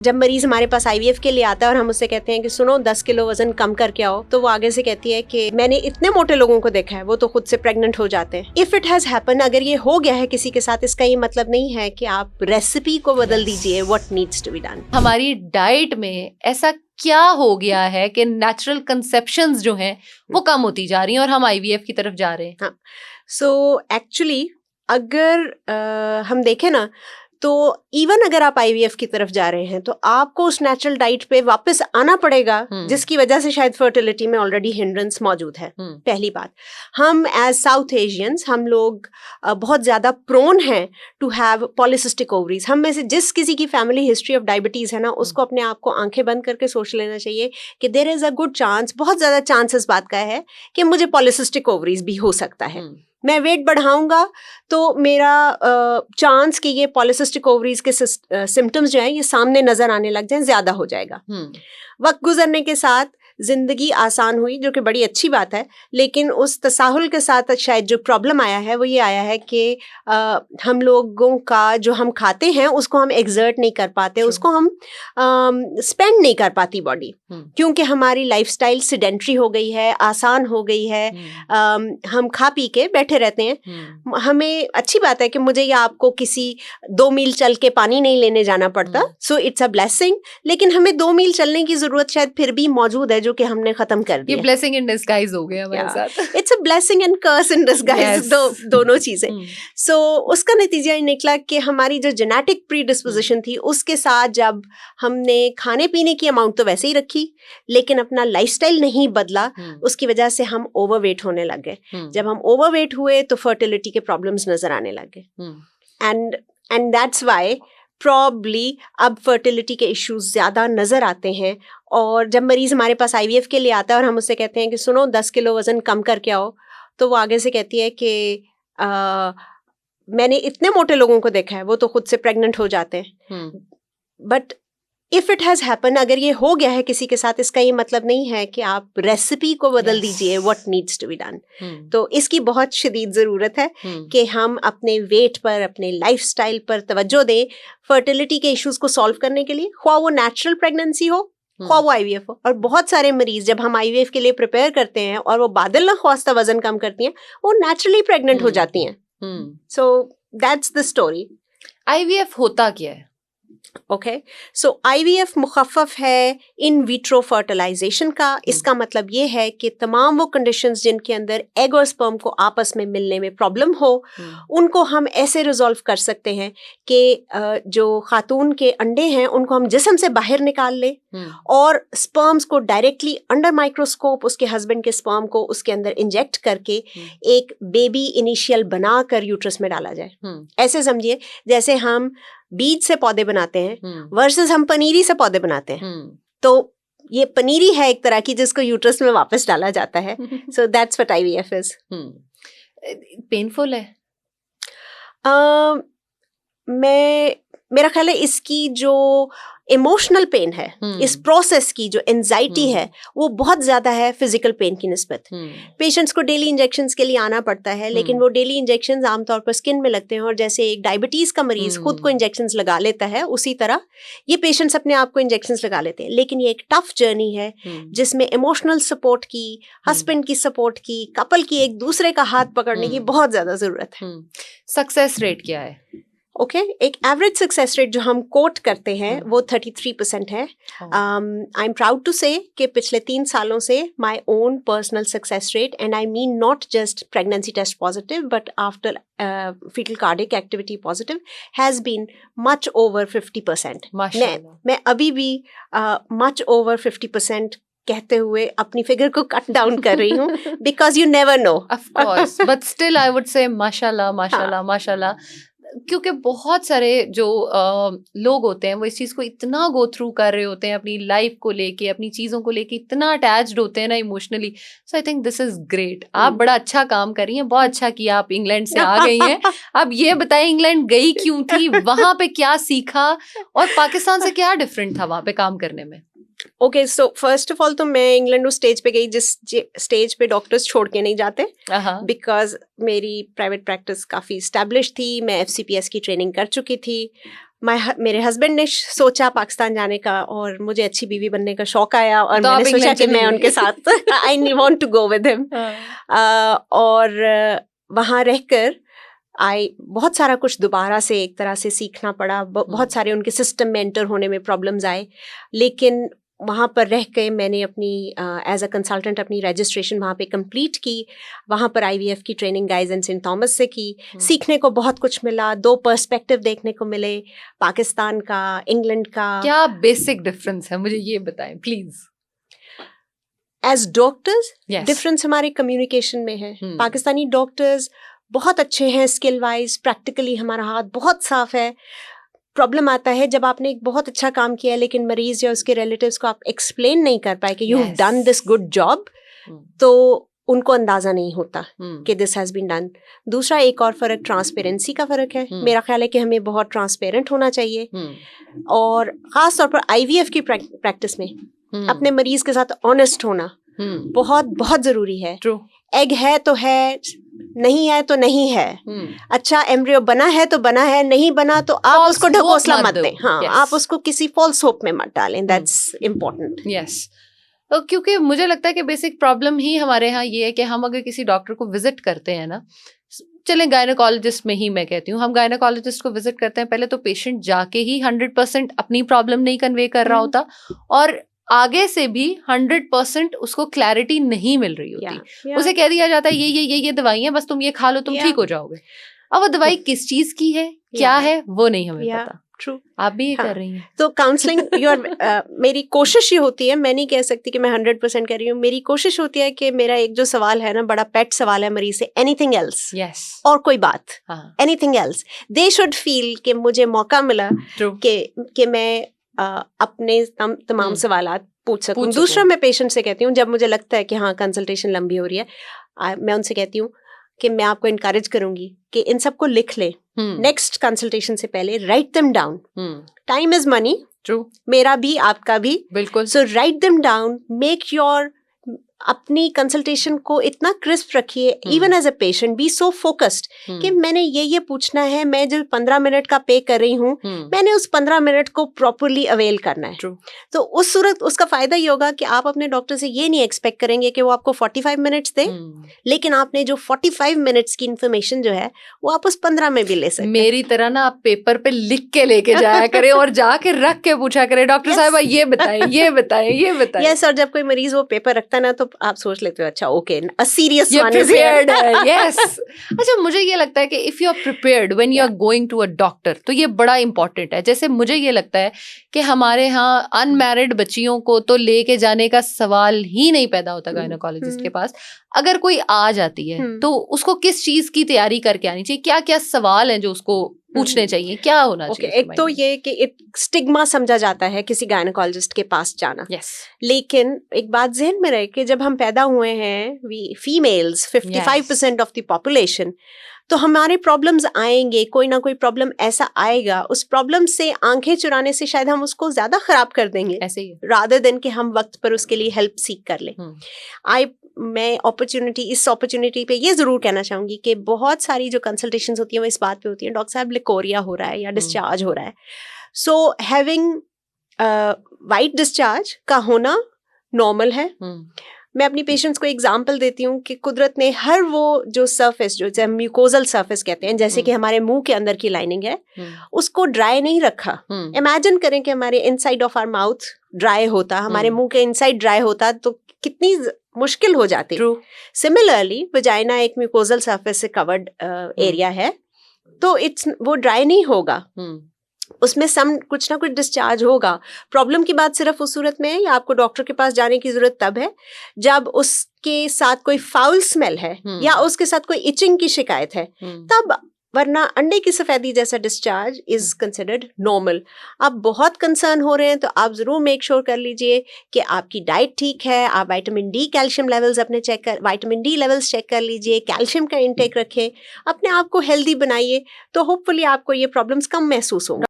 जब मरीज हमारे पास आईवीएफ के लिए आता है और हम उससे कहते हैं कि सुनो 10 किलो वजन कम करके आओ, तो वो आगे से कहती है कि मैंने इतने मोटे लोगों को देखा है वो तो खुद से प्रेग्नेंट हो जाते हैं। इफ इट हैज हैपन, अगर ये हो गया है किसी के साथ, इसका ये मतलब नहीं है कि आप रेसिपी को बदल दीजिए। What needs to be done, हमारी डाइट में ऐसा क्या हो गया है कि नेचुरल कंसेप्शंस जो हैं वो कम होती जा रही हैं और हम आईवीएफ की तरफ जा रहे हैं। हाँ, सो एक्चुअली अगर हम देखें ना, तो इवन अगर आप आईवीएफ की तरफ जा रहे हैं तो आपको उस नेचुरल डाइट पे वापस आना पड़ेगा, जिसकी वजह से शायद फर्टिलिटी में ऑलरेडी हिंड्रेंस मौजूद है। पहली बात, हम एज साउथ एशियंस हम लोग बहुत ज़्यादा प्रोन हैं टू हैव पॉलिसिस्टिक ओवरीज। हम में से जिस किसी की फैमिली हिस्ट्री ऑफ डायबिटीज़ है ना, उसको अपने आप को आंखें बंद करके सोच लेना चाहिए कि there is a good chance, बहुत ज़्यादा चांस इस बात का है कि मुझे पॉलिसिस्टिक ओवरीज भी हो सकता है। मैं वेट बढ़ाऊंगा तो मेरा चांस कि ये पॉलिसिस्टिक ओवरीज के सिम्टम्स जो हैं ये सामने नजर आने लग जाएं ज़्यादा हो जाएगा। वक्त गुजरने के साथ ज़िंदगी आसान हुई, जो कि बड़ी अच्छी बात है, लेकिन उस तसाहुल के साथ शायद जो प्रॉब्लम आया है वो ये आया है कि हम लोगों का जो हम खाते हैं उसको हम एग्जर्ट नहीं कर पाते, उसको हम स्पेंड नहीं कर पाती बॉडी, क्योंकि हमारी लाइफस्टाइल सिडेंट्री हो गई है, आसान हो गई है। हम खा पी के बैठे रहते हैं। हमें अच्छी बात है कि मुझे या आपको किसी 2 मील चल के पानी नहीं लेने जाना पड़ता, सो इट्स अ ब्लेसिंग, लेकिन हमें 2 मील चलने की जरूरत शायद फिर भी मौजूद है जो कि हमने खत्म कर दिया। ये ब्लेसिंग इन डिस्गाइज हो गया हमारे साथ। It's a blessing and curse in disguise, दोनों चीजें। सो उसका नतीजा ये निकला कि हमारी जो जेनेटिक प्रीडिस्पोजिशन थी उसके साथ जब हमने खाने पीने की अमाउंट तो वैसे ही रखी, लेकिन अपना लाइफस्टाइल नहीं बदला, उसकी वजह से हम ओवरवेट होने लग गए। जब हम ओवरवेट हुए तो फर्टिलिटी के प्रॉब्लम्स नजर आने लग गए, एंड दैट्स व्हाई प्रॉब्ली अब फर्टिलिटी के इश्यूज ज़्यादा नज़र आते हैं। और जब मरीज़ हमारे पास आईवीएफ के लिए आता है और हम उससे कहते हैं कि सुनो 10 किलो वज़न कम करके आओ, तो वो आगे से कहती है कि मैंने इतने मोटे लोगों को देखा है वो तो खुद से प्रेग्नेंट हो जाते हैं। But if it has happen, अगर ये हो गया है किसी के साथ, इसका ये मतलब नहीं है कि आप रेसिपी को बदल दीजिए। What needs to be done, तो इसकी बहुत शदीद ज़रूरत है कि हम अपने वेट पर, अपने लाइफस्टाइल पर तवज्जो दें फर्टिलिटी के इश्यूज को सॉल्व करने के लिए, ख्वाह वो नेचुरल प्रेगनेंसी हो, ख्वाह वो आईवीएफ हो। और बहुत सारे मरीज जब हम आईवीएफ के लिए प्रिपेयर करते हैं और वो बादल न ख्वास्ता वजन कम करती हैं, वो नेचुरली प्रेग्नेंट हो जाती हैं। So that's the story. IVF होता क्या है? ओके, सो आईवीएफ मुखफ़फ़ है इन विट्रो फर्टिलाइजेशन का। इसका मतलब ये है कि तमाम वो कंडीशंस जिनके अंदर एग और स्पर्म को आपस में मिलने में प्रॉब्लम हो, उनको हम ऐसे रिजॉल्व कर सकते हैं कि जो खातून के अंडे हैं उनको हम जिस्म से बाहर निकाल लें और स्पर्म्स को डायरेक्टली अंडर माइक्रोस्कोप उसके हस्बैंड के स्पर्म को उसके अंदर इंजेक्ट करके एक बेबी इनिशियल बनाकर यूट्रस में डाला जाए। ऐसे समझिए जैसे हम बीज से पौधे बनाते हैं वर्सेस हम पनीरी से पौधे बनाते हैं। तो ये पनीरी है एक तरह की जिसको यूट्रस में वापस डाला जाता है। So that's what IVF is. Painful है? मेरा ख्याल है इसकी जो इमोशनल पेन है, इस प्रोसेस की जो एंजाइटी है, वो बहुत ज़्यादा है फिजिकल पेन की निस्बत। पेशेंट्स को डेली इंजेक्शंस के लिए आना पड़ता है, लेकिन वो डेली इंजेक्शंस आमतौर पर स्किन में लगते हैं, और जैसे एक डायबिटीज़ का मरीज खुद को इंजेक्शंस लगा लेता है, उसी तरह ये पेशेंट्स अपने आप को इंजेक्शंस लगा लेते हैं। लेकिन ये एक टफ जर्नी है जिसमें इमोशनल सपोर्ट की, हस्बैंड की सपोर्ट की, कपल की एक दूसरे का हाथ पकड़ने की बहुत ज़्यादा ज़रूरत है। सक्सेस रेट क्या है? ओके, एक एवरेज सक्सेस रेट जो हम कोट करते हैं वो 33% है। आई एम प्राउड टू से कि पिछले 3 सालों से my own personal success rate, and I mean not just pregnancy test positive but after fetal cardiac activity positive, has been much over 50%. मैं अभी भी much over 50% कहते हुए अपनी फिगर को कट डाउन कर रही हूँ, because you never know. Of course, but still I would say माशाल्लाह माशाल्लाह माशाल्लाह, क्योंकि बहुत सारे जो लोग होते हैं वो इस चीज़ को इतना गो थ्रू कर रहे होते हैं, अपनी लाइफ को लेके, अपनी चीज़ों को लेके इतना अटैच्ड होते हैं ना emotionally. So I think this is great. आप बड़ा अच्छा काम कर रही हैं, बहुत अच्छा किया आप इंग्लैंड से आ गई हैं। अब ये बताएं इंग्लैंड गई क्यों थी, वहाँ पे क्या सीखा और पाकिस्तान से क्या डिफरेंट था वहाँ पे काम करने में? Okay, so first of all तो मैं इंग्लैंड उस स्टेज पे गई जिस स्टेज पे डॉक्टर्स छोड़ के नहीं जाते, बिकॉज मेरी प्राइवेट प्रैक्टिस काफ़ी इस्टेब्लिश थी, मैं FCPS की ट्रेनिंग कर चुकी थी, मेरे हस्बैंड ने सोचा पाकिस्तान जाने का और मुझे अच्छी बीवी बनने का शौक आया और तो आप मैंने सोचा इंग्लैंड कि चली मैं गई। उनके साथ I want to go with him. और वहाँ रहकर बहुत सारा कुछ दोबारा से एक तरह से सीखना पड़ा। बहुत सारे उनके सिस्टम में एंटर होने में प्रॉब्लम्स आए, लेकिन वहाँ पर रह के मैंने अपनी एज अ कंसल्टेंट अपनी रजिस्ट्रेशन वहाँ पे कंप्लीट की। वहाँ पर IVF की training Guy's and Saint Thomas से की। सीखने को बहुत कुछ मिला, 2 पर्सपेक्टिव देखने को मिले, पाकिस्तान का, इंग्लैंड का। क्या बेसिक डिफरेंस है, मुझे ये बताएं please. As doctors Yes. Difference हमारे कम्युनिकेशन में है। पाकिस्तानी डॉक्टर्स बहुत अच्छे हैं स्किल वाइज, प्रैक्टिकली हमारा हाथ बहुत साफ है। प्रॉब्लम आता है जब आपने एक बहुत अच्छा काम किया लेकिन मरीज या उसके रिलेटिव्स को आप एक्सप्लेन नहीं कर पाए कि you have done this good job, तो उनको अंदाजा नहीं होता कि दिस हैज बीन डन। दूसरा एक और फर्क ट्रांसपेरेंसी का फर्क है। मेरा ख्याल है कि हमें बहुत ट्रांसपेरेंट होना चाहिए, और खास तौर पर IVF की प्रैक्टिस में अपने मरीज के साथ ऑनेस्ट होना बहुत बहुत जरूरी है। एग है तो है, नहीं है तो नहीं है। अच्छा एम्ब्रियो बना है तो बना है, नहीं बना तो आप उसको ढकोसला मत दें। हाँ, आप उसको किसी फॉल्स होप में मत डालें। That's important. यस, क्योंकि मुझे लगता है कि बेसिक प्रॉब्लम ही हमारे यहाँ ये है कि हम अगर किसी डॉक्टर को विजिट करते हैं ना, चले गायनेकोलॉजिस्ट में ही मैं कहती हूँ, हम गायनेकोलॉजिस्ट को विजिट करते हैं, पहले तो पेशेंट जाके ही 100% अपनी प्रॉब्लम नहीं कन्वे कर रहा होता, और आगे से भी 100% उसको क्लैरिटी नहीं मिल रही होती। उसे कह दिया जाता है ये दवाई है, बस तुम ये खा लो, तुम ठीक हो जाओगे। अब वो दवाई किस चीज की है, क्या है, वो नहीं हमें पता। ट्रू। आप भी ये कर रही हैं। तो काउंसलिंग मेरी कोशिश ये होती है, मैं नहीं कह सकती कि मैं 100% कर रही हूँ, मेरी कोशिश होती है कि मेरा एक जो सवाल है ना, बड़ा पेट सवाल है मरीज से, एनीथिंग एल्स, और कोई बात, anything else, they should feel कि मुझे मौका मिला कि मैं अपने तमाम सवालात पूछ सकूं। दूसरा मैं पेशेंट से कहती हूँ, जब मुझे लगता है कि हाँ कंसल्टेशन लंबी हो रही है, मैं उनसे कहती हूँ कि मैं आपको इनकरेज करूंगी कि इन सबको लिख ले, नेक्स्ट कंसल्टेशन से पहले write them down. Time is money, true, मेरा भी आपका भी, बिल्कुल। So write them down, make your अपनी कंसल्टेशन को इतना क्रिस्प रखिए, even as a patient be so focused कि मैंने ये पूछना है, मैं जो 15 मिनट का पे कर रही हूँ, मैंने उस 15 मिनट को प्रॉपरली अवेल करना है। तो उस सूरत उसका फायदा ये होगा कि आप अपने डॉक्टर से ये नहीं एक्सपेक्ट करेंगे कि वो आपको 45 मिनट्स दे, लेकिन आपने जो 45 मिनट्स की इंफॉर्मेशन जो है वो आप उस 15 में भी ले सकते हैं। मेरी तरह ना आप पेपर पे लिख के लेके जाया करें और जाके रख के पूछा करें, डॉक्टर साहब ये बताएं, ये बताएं, ये बताएं। यस, और जब कोई मरीज वो पेपर रखता है ना, तो आप सोच लेते हो अच्छा okay, a serious one is prepared है। यस। अच्छा, मुझे ये लगता है कि if you are prepared when you are going to a doctor, तो ये बड़ा इंपॉर्टेंट है। जैसे मुझे ये लगता है कि हमारे यहाँ अनमैरिड बच्चियों को तो लेके जाने का सवाल ही नहीं पैदा होता गायनेकोलॉजिस्ट के पास। अगर कोई आ जाती है तो उसको किस चीज की तैयारी करके आनी चाहिए, क्या क्या सवाल हैं जो उसको पूछने चाहिए, क्या होना चाहिए? एक तो ये कि एक स्टिग्मा समझा जाता है किसी गायनेकोलॉजिस्ट के पास जाना। लेकिन एक बात ज़हन में रहे कि जब हम पैदा हुए हैं, we females 55% of the population, तो हमारे प्रॉब्लम्स आएंगे, कोई ना कोई प्रॉब्लम ऐसा आएगा, उस प्रॉब्लम से आंखें चुराने से शायद हम उसको ज्यादा खराब कर देंगे, ऐसे ही रादर देन कि हम वक्त पर उसके लिए हेल्प सीख कर लें। मैं इस अपॉर्चुनिटी पे ये जरूर कहना चाहूंगी कि बहुत सारी जो कंसल्टेशंस होती हैं वो इस बात पे होती हैं, डॉक्टर साहब लिकोरिया हो रहा है या डिस्चार्ज हो रहा है, सो हैविंग वाइट डिस्चार्ज का होना नॉर्मल है। मैं अपनी पेशेंट्स को एग्जांपल देती हूँ कि कुदरत ने हर वो जो सरफेस, जो म्यूकोजल सरफेस कहते हैं, जैसे कि हमारे मुंह के अंदर की लाइनिंग है, उसको ड्राई नहीं रखा। इमेजिन करें कि हमारे inside of our mouth dry होता, हमारे मुंह के इनसाइड ड्राई होता, तो कितनी मुश्किल हो जाती। सिमिलरली वजाइना एक म्यूकोजल सरफेस से कवर्ड एरिया है, तो वो ड्राई नहीं होगा, उसमें कुछ ना कुछ डिस्चार्ज होगा। प्रॉब्लम की बात सिर्फ उस सूरत में है, या आपको डॉक्टर के पास जाने की जरूरत तब है जब उसके साथ कोई फाउल स्मेल है या उसके साथ कोई इचिंग की शिकायत है, तब, वरना अंडे की सफेदी जैसा डिस्चार्ज इज कंसिडर्ड नॉर्मल। आप बहुत कंसर्न हो रहे हैं तो आप जरूर मेक श्योर कर लीजिए कि आपकी डाइट ठीक है, आप विटामिन डी कैल्शियम लेवल्स अपने विटामिन डी लेवल्स चेक कर लीजिए, कैल्शियम का इंटेक रखें, अपने आप को हेल्दी बनाइए, तो होपफुली आपको ये प्रॉब्लम्स कम महसूस होंगे।